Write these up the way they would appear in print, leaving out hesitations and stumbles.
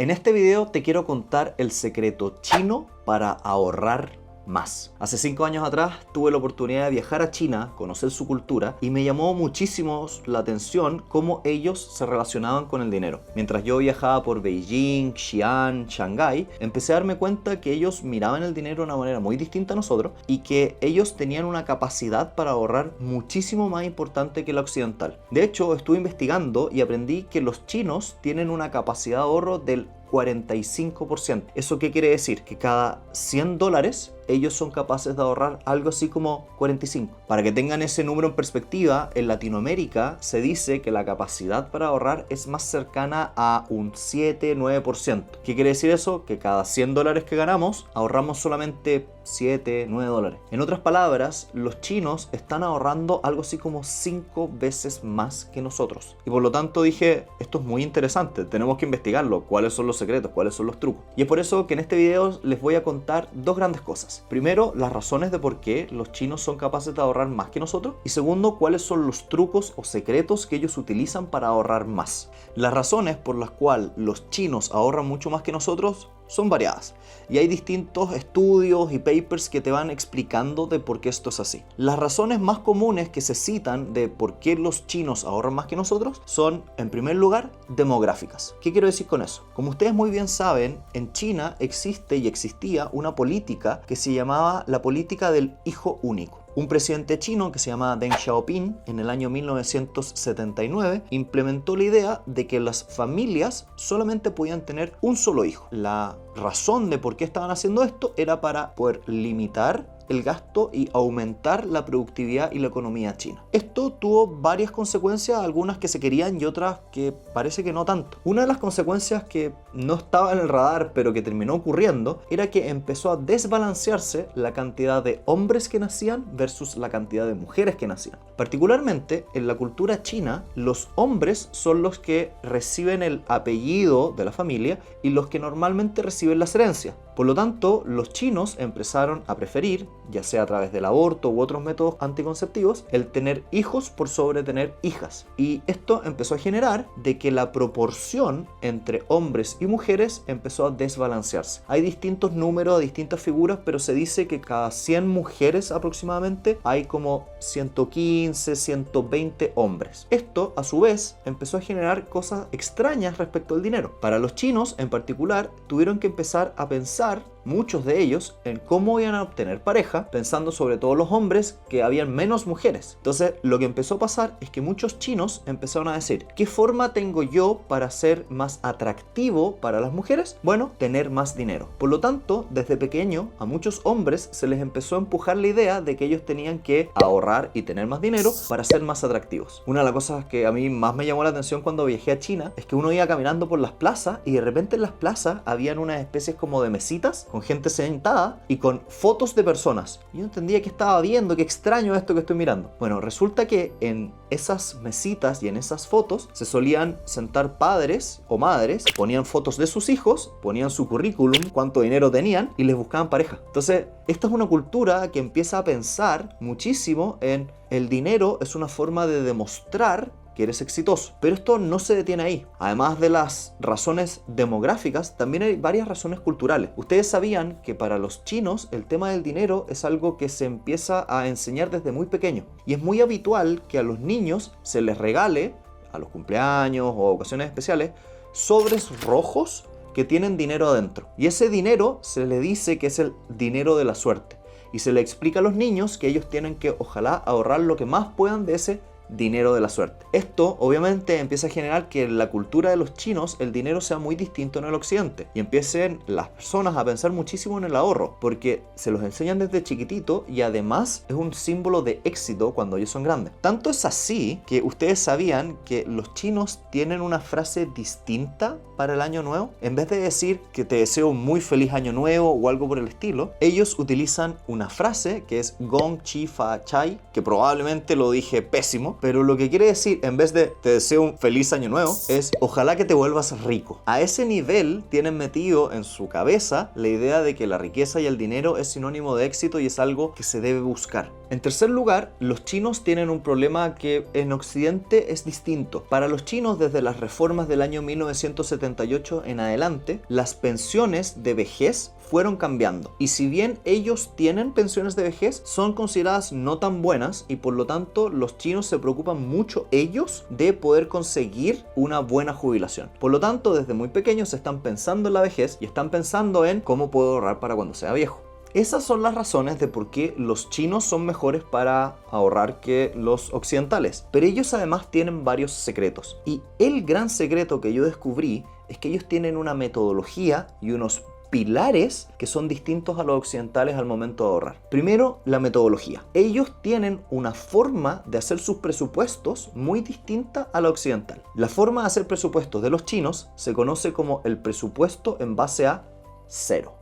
En este video te quiero contar el secreto chino para ahorrar más. Hace 5 años atrás tuve la oportunidad de viajar a China, conocer su cultura y me llamó muchísimo la atención cómo ellos se relacionaban con el dinero. Mientras yo viajaba por Beijing, Xi'an, Shanghái, empecé a darme cuenta que ellos miraban el dinero de una manera muy distinta a nosotros y que ellos tenían una capacidad para ahorrar muchísimo más importante que la occidental. De hecho, estuve investigando y aprendí que los chinos tienen una capacidad de ahorro del 45%. ¿Eso qué quiere decir? Que cada $100 ellos son capaces de ahorrar algo así como 45. Para que tengan ese número en perspectiva, en Latinoamérica se dice que la capacidad para ahorrar es más cercana a un 7-9%. ¿Qué quiere decir eso? Que cada $100 que ganamos, ahorramos solamente $7-9. En otras palabras, los chinos están ahorrando algo así como 5 veces más que nosotros. Y por lo tanto dije, esto es muy interesante, tenemos que investigarlo, cuáles son los secretos, cuáles son los trucos. Y es por eso que en este video les voy a contar dos grandes cosas. Primero, las razones de por qué los chinos son capaces de ahorrar más que nosotros. Y segundo, cuáles son los trucos o secretos que ellos utilizan para ahorrar más. Las razones por las cuales los chinos ahorran mucho más que nosotros son variadas. Y hay distintos estudios y papers que te van explicando de por qué esto es así. Las razones más comunes que se citan de por qué los chinos ahorran más que nosotros son, en primer lugar, demográficas. ¿Qué quiero decir con eso? Como ustedes muy bien saben, en China existe y existía una política que se llamaba la política del hijo único. Un presidente chino que se llama Deng Xiaoping en el año 1979 implementó la idea de que las familias solamente podían tener un solo hijo. La razón de por qué estaban haciendo esto era para poder limitar el gasto y aumentar la productividad y la economía china. Esto tuvo varias consecuencias, algunas que se querían y otras que parece que no tanto. Una de las consecuencias que no estaba en el radar pero que terminó ocurriendo era que empezó a desbalancearse la cantidad de hombres que nacían versus la cantidad de mujeres que nacían. Particularmente en la cultura china, los hombres son los que reciben el apellido de la familia y los que normalmente reciben las herencias. Por lo tanto, los chinos empezaron a preferir, ya sea a través del aborto u otros métodos anticonceptivos, el tener hijos por sobre tener hijas. Y esto empezó a generar de que la proporción entre hombres y mujeres empezó a desbalancearse. Hay distintos números, distintas figuras, pero se dice que cada 100 mujeres aproximadamente hay como 115, 120 hombres. Esto, a su vez, empezó a generar cosas extrañas respecto al dinero. Para los chinos, en particular, tuvieron que empezar a pensar muchos de ellos en cómo iban a obtener pareja, pensando sobre todo los hombres que habían menos mujeres. Entonces lo que empezó a pasar es que muchos chinos empezaron a decir, ¿qué forma tengo yo para ser más atractivo para las mujeres? Bueno, tener más dinero. Por lo tanto, desde pequeño a muchos hombres se les empezó a empujar la idea de que ellos tenían que ahorrar y tener más dinero para ser más atractivos. Una de las cosas que a mí más me llamó la atención cuando viajé a China es que uno iba caminando por las plazas y de repente en las plazas habían unas especies como de mesitas con gente sentada y con fotos de personas. Yo no entendía qué estaba viendo, qué extraño esto que estoy mirando. Bueno, resulta que en esas mesitas y en esas fotos se solían sentar padres o madres, ponían fotos de sus hijos, ponían su currículum, cuánto dinero tenían y les buscaban pareja. Entonces, esta es una cultura que empieza a pensar muchísimo en el dinero es una forma de demostrar que eres exitoso. Pero esto no se detiene ahí. Además de las razones demográficas, también hay varias razones culturales. Ustedes sabían que para los chinos el tema del dinero es algo que se empieza a enseñar desde muy pequeño. Y es muy habitual que a los niños se les regale, a los cumpleaños o ocasiones especiales, sobres rojos que tienen dinero adentro. Y ese dinero se le dice que es el dinero de la suerte. Y se le explica a los niños que ellos tienen que, ojalá, ahorrar lo que más puedan de ese dinero de la suerte. Esto obviamente empieza a generar que en la cultura de los chinos el dinero sea muy distinto en el occidente y empiecen las personas a pensar muchísimo en el ahorro porque se los enseñan desde chiquitito y además es un símbolo de éxito cuando ellos son grandes. Tanto es así que ustedes sabían que los chinos tienen una frase distinta para el año nuevo. En vez de decir que te deseo un muy feliz año nuevo o algo por el estilo, ellos utilizan una frase que es Gong Chi Fa Chai, que probablemente lo dije pésimo, pero lo que quiere decir, en vez de te deseo un feliz año nuevo, es ojalá que te vuelvas rico. A ese nivel tienen metido en su cabeza la idea de que la riqueza y el dinero es sinónimo de éxito y es algo que se debe buscar. En tercer lugar, los chinos tienen un problema que en Occidente es distinto. Para los chinos, desde las reformas del año 1978 en adelante, las pensiones de vejez fueron cambiando. Y si bien ellos tienen pensiones de vejez, son consideradas no tan buenas y por lo tanto los chinos se preocupan mucho ellos de poder conseguir una buena jubilación. Por lo tanto, desde muy pequeños están pensando en la vejez y están pensando en cómo puedo ahorrar para cuando sea viejo. Esas son las razones de por qué los chinos son mejores para ahorrar que los occidentales. Pero ellos además tienen varios secretos. Y el gran secreto que yo descubrí es que ellos tienen una metodología y unos pilares que son distintos a los occidentales al momento de ahorrar. Primero, la metodología. Ellos tienen una forma de hacer sus presupuestos muy distinta a la occidental. La forma de hacer presupuestos de los chinos se conoce como el presupuesto en base a cero.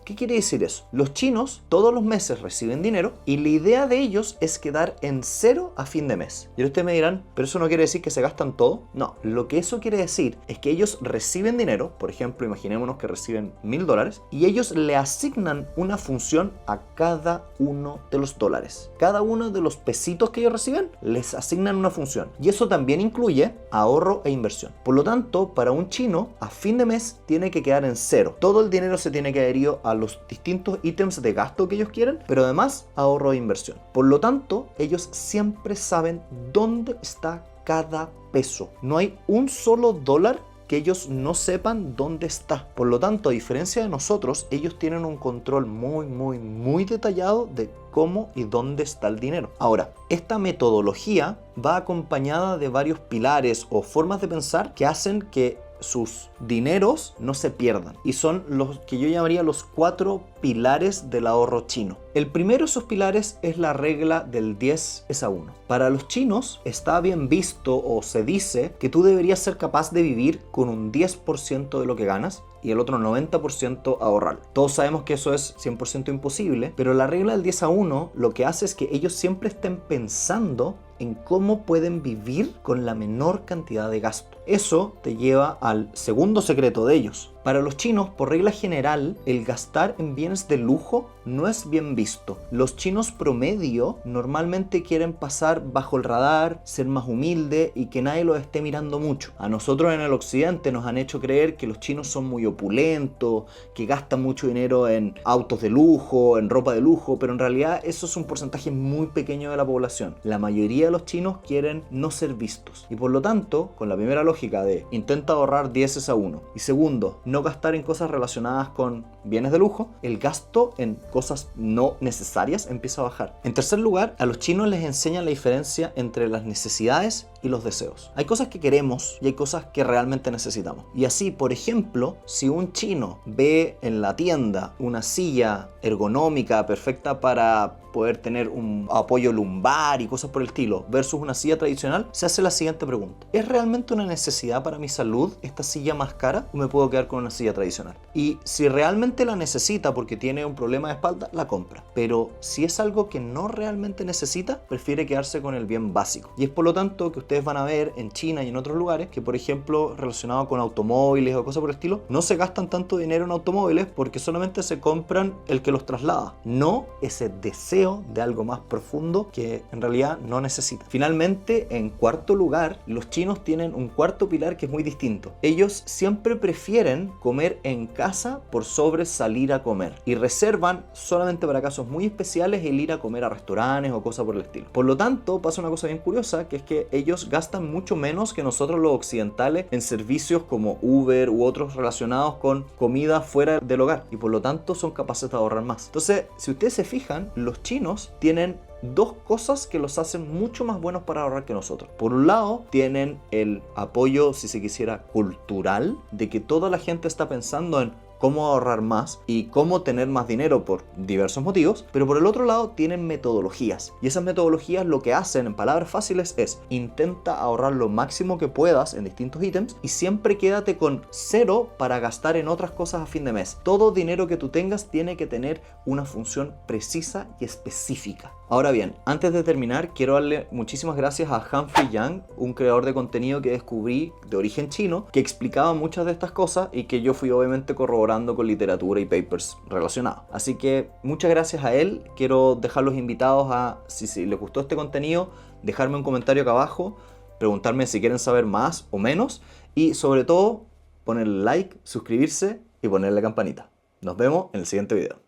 ¿Qué quiere decir eso? Los chinos todos los meses reciben dinero y la idea de ellos es quedar en cero a fin de mes. Y ustedes me dirán, ¿pero eso no quiere decir que se gastan todo? No, lo que eso quiere decir es que ellos reciben dinero, por ejemplo, imaginémonos que reciben $1000 y ellos le asignan una función a cada uno de los dólares. Cada uno de los pesitos que ellos reciben les asignan una función y eso también incluye ahorro e inversión. Por lo tanto, para un chino, a fin de mes tiene que quedar en cero. Todo el dinero se tiene que haber ido a los distintos ítems de gasto que ellos quieren, pero además ahorro e inversión. Por lo tanto, ellos siempre saben dónde está cada peso. No hay un solo dólar que ellos no sepan dónde está. Por lo tanto, a diferencia de nosotros, ellos tienen un control muy detallado de cómo y dónde está el dinero. Ahora, esta metodología va acompañada de varios pilares o formas de pensar que hacen que sus dineros no se pierdan y son los que yo llamaría los 4 pilares del ahorro chino. El primero de esos pilares es la regla del 10:1. Para los chinos está bien visto o se dice que tú deberías ser capaz de vivir con un 10% de lo que ganas y el otro 90% ahorrar. Todos sabemos que eso es 100% imposible, pero la regla del 10:1 lo que hace es que ellos siempre estén pensando en cómo pueden vivir con la menor cantidad de gasto. Eso te lleva al segundo secreto de ellos. Para los chinos, por regla general, el gastar en bienes de lujo no es bien visto. Los chinos promedio normalmente quieren pasar bajo el radar, ser más humilde y que nadie los esté mirando mucho. A nosotros en el occidente nos han hecho creer que los chinos son muy opulentos, que gastan mucho dinero en autos de lujo, en ropa de lujo, pero en realidad eso es un porcentaje muy pequeño de la población. La mayoría de los chinos quieren no ser vistos. Y por lo tanto, con la primera lógica de intenta ahorrar 10:1 y segundo, no gastar en cosas relacionadas con bienes de lujo, el gasto en cosas no necesarias empieza a bajar. En tercer lugar, a los chinos les enseñan la diferencia entre las necesidades y los deseos. Hay cosas que queremos y hay cosas que realmente necesitamos. Y así, por ejemplo, si un chino ve en la tienda una silla ergonómica perfecta para poder tener un apoyo lumbar y cosas por el estilo versus una silla tradicional, se hace la siguiente pregunta: ¿es realmente una necesidad para mi salud esta silla más cara o me puedo quedar con una silla tradicional? Y si realmente la necesita porque tiene un problema de espalda, la compra. Pero si es algo que no realmente necesita, prefiere quedarse con el bien básico. Y es por lo tanto que ustedes van a ver en China y en otros lugares que, por ejemplo, relacionado con automóviles o cosas por el estilo, no se gastan tanto dinero en automóviles porque solamente se compran el que los traslada, no ese deseo de algo más profundo que en realidad no necesita. Finalmente, en cuarto lugar, los chinos tienen un cuarto pilar que es muy distinto. Ellos siempre prefieren comer en casa por sobre salir a comer y reservan solamente para casos muy especiales el ir a comer a restaurantes o cosas por el estilo. Por lo tanto, pasa una cosa bien curiosa, que es que ellos gastan mucho menos que nosotros los occidentales en servicios como Uber u otros relacionados con comida fuera del hogar y por lo tanto son capaces de ahorrar más. Entonces, si ustedes se fijan, los chinos tienen dos cosas que los hacen mucho más buenos para ahorrar que nosotros. Por un lado, tienen el apoyo, si se quisiera, cultural, de que toda la gente está pensando en cómo ahorrar más y cómo tener más dinero por diversos motivos, pero por el otro lado tienen metodologías y esas metodologías lo que hacen en palabras fáciles es intenta ahorrar lo máximo que puedas en distintos ítems y siempre quédate con cero para gastar en otras cosas a fin de mes. Todo dinero que tú tengas tiene que tener una función precisa y específica. Ahora bien, antes de terminar, quiero darle muchísimas gracias a Humphrey Yang, un creador de contenido que descubrí de origen chino, que explicaba muchas de estas cosas y que yo fui obviamente corroborando asesorando con literatura y papers relacionados. Así que muchas gracias a él. Quiero dejarlos invitados a, si les gustó este contenido, dejarme un comentario acá abajo, preguntarme si quieren saber más o menos y sobre todo ponerle like, suscribirse y ponerle la campanita. Nos vemos en el siguiente video.